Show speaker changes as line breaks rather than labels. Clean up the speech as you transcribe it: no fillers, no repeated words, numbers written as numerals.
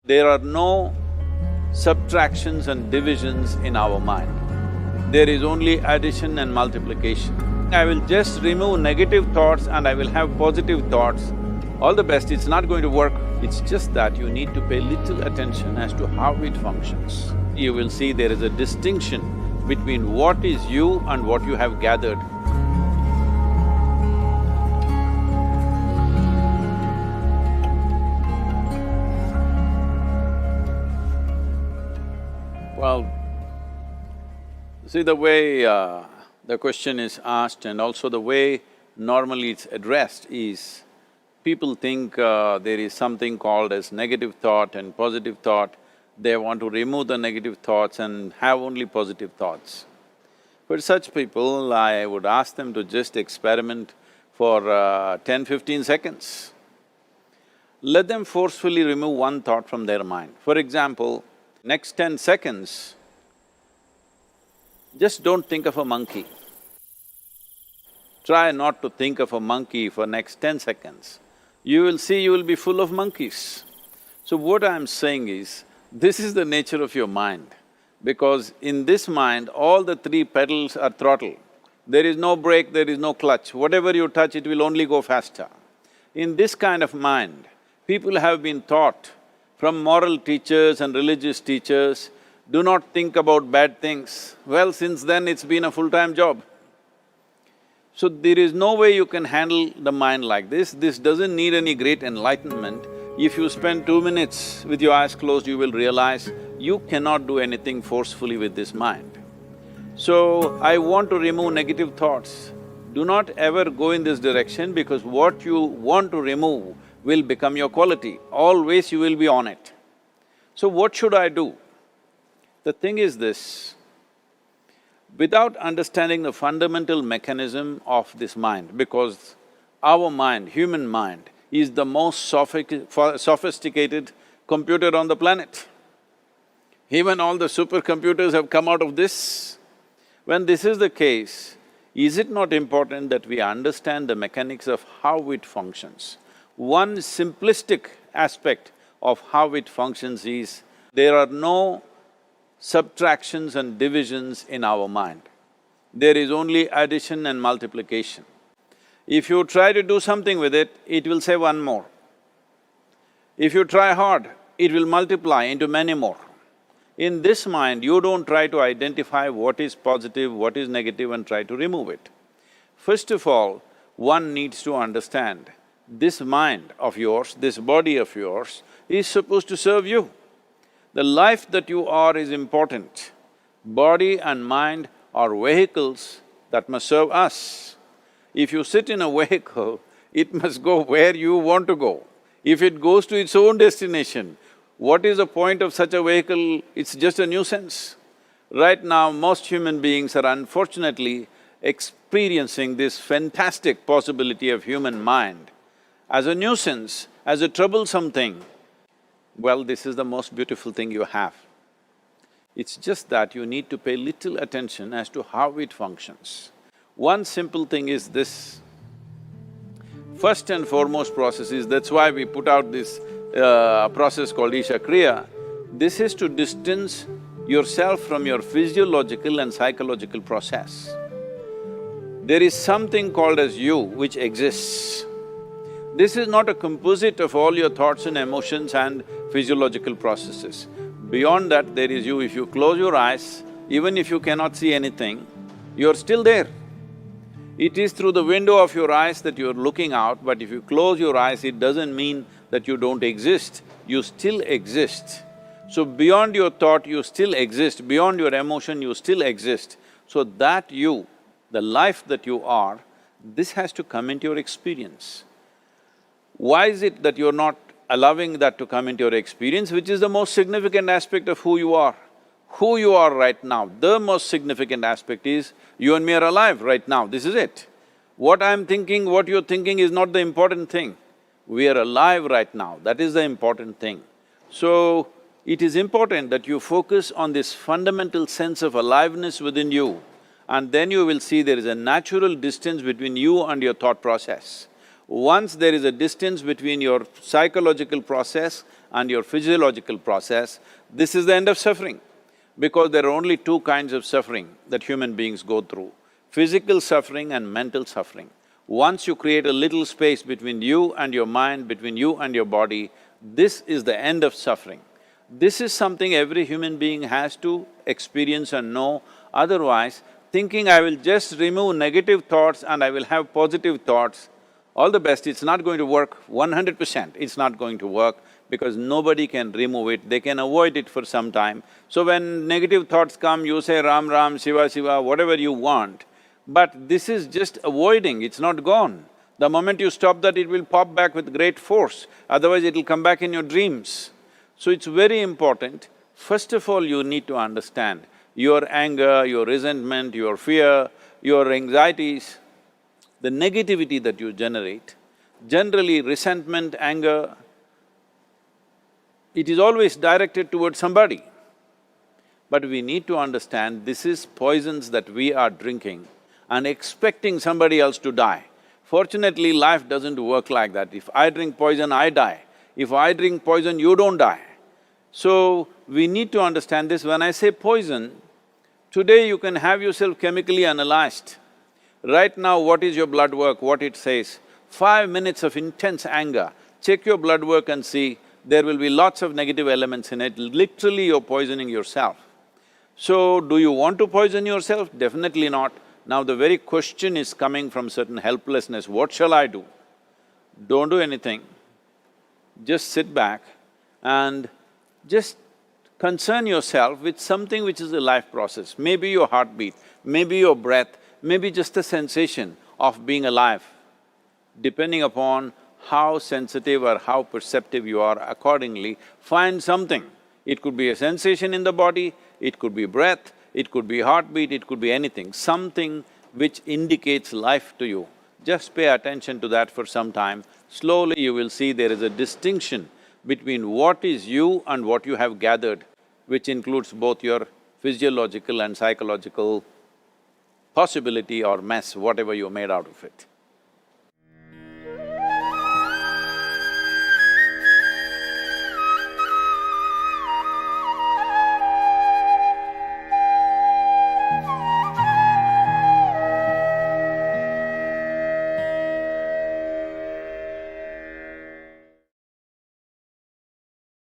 There are no subtractions and divisions in our mind. There is only addition and multiplication. I will just remove negative thoughts and I will have positive thoughts. All the best, it's not going to work. It's just that you need to pay little attention as to how it functions. You will see there is a distinction between what is you and what you have gathered. Well, see the way the question is asked and also the way normally it's addressed is, people think there is something called as negative thought and positive thought. They want to remove the negative thoughts and have only positive thoughts. For such people, I would ask them to just experiment for 10-15 seconds. Let them forcefully remove one thought from their mind. For example, next 10 seconds, just don't think of a monkey. Try not to think of a monkey for next 10 seconds. You will see you will be full of monkeys. So what I'm saying is, this is the nature of your mind, because in this mind, all the three pedals are throttle. There is no brake, there is no clutch. Whatever you touch, it will only go faster. In this kind of mind, people have been taught from moral teachers and religious teachers, do not think about bad things. Well, since then it's been a full-time job. So there is no way you can handle the mind like this. This doesn't need any great enlightenment. If you spend 2 minutes with your eyes closed, you will realize you cannot do anything forcefully with this mind. So, I want to remove negative thoughts. Do not ever go in this direction, because what you want to remove will become your quality. Always you will be on it. So what should I do? The thing is this, without understanding the fundamental mechanism of this mind, because our mind, human mind, is the most sophisticated computer on the planet. Even all the supercomputers have come out of this. When this is the case, is it not important that we understand the mechanics of how it functions? One simplistic aspect of how it functions is, there are no subtractions and divisions in our mind. There is only addition and multiplication. If you try to do something with it, it will say one more. If you try hard, it will multiply into many more. In this mind, you don't try to identify what is positive, what is negative and try to remove it. First of all, one needs to understand, this mind of yours, this body of yours is supposed to serve you. The life that you are is important. Body and mind are vehicles that must serve us. If you sit in a vehicle, it must go where you want to go. If it goes to its own destination, what is the point of such a vehicle? It's just a nuisance. Right now, most human beings are unfortunately experiencing this fantastic possibility of human mind as a nuisance, as a troublesome thing. Well, this is the most beautiful thing you have. It's just that you need to pay little attention as to how it functions. One simple thing is this. First and foremost process is, that's why we put out this process called Isha Kriya. This is to distance yourself from your physiological and psychological process. There is something called as you which exists. This is not a composite of all your thoughts and emotions and physiological processes. Beyond that, there is you. If you close your eyes, even if you cannot see anything, you're still there. It is through the window of your eyes that you're looking out, but if you close your eyes, it doesn't mean that you don't exist, you still exist. So beyond your thought, you still exist, beyond your emotion, you still exist. So that you, the life that you are, this has to come into your experience. Why is it that you're not allowing that to come into your experience, which is the most significant aspect of who you are? Who you are right now, the most significant aspect is, you and me are alive right now, this is it. What I'm thinking, what you're thinking is not the important thing. We are alive right now, that is the important thing. So, it is important that you focus on this fundamental sense of aliveness within you, and then you will see there is a natural distance between you and your thought process. Once there is a distance between your psychological process and your physiological process, this is the end of suffering. Because there are only two kinds of suffering that human beings go through, physical suffering and mental suffering. Once you create a little space between you and your mind, between you and your body, this is the end of suffering. This is something every human being has to experience and know, otherwise thinking I will just remove negative thoughts and I will have positive thoughts, all the best, it's not going to work 100%, it's not going to work because nobody can remove it, they can avoid it for some time. So when negative thoughts come, you say Ram Ram, Shiva Shiva, whatever you want, but this is just avoiding, it's not gone. The moment you stop that, it will pop back with great force, otherwise it'll come back in your dreams. So it's very important, first of all you need to understand your anger, your resentment, your fear, your anxieties, the negativity that you generate. Generally resentment, anger, it is always directed towards somebody. But we need to understand this is poisons that we are drinking and expecting somebody else to die. Fortunately, life doesn't work like that. If I drink poison, I die. If I drink poison, you don't die. So, we need to understand this. When I say poison, today you can have yourself chemically analyzed. Right now, what is your blood work, what it says? 5 minutes of intense anger, check your blood work and see, there will be lots of negative elements in it, literally you're poisoning yourself. So, do you want to poison yourself? Definitely not. Now the very question is coming from certain helplessness, what shall I do? Don't do anything, just sit back and just concern yourself with something which is a life process. Maybe your heartbeat, maybe your breath, maybe just a sensation of being alive. Depending upon how sensitive or how perceptive you are, accordingly, find something. It could be a sensation in the body, it could be breath, it could be heartbeat, it could be anything, something which indicates life to you. Just pay attention to that for some time. Slowly you will see there is a distinction between what is you and what you have gathered, which includes both your physiological and psychological possibility or mess, whatever you made out of it.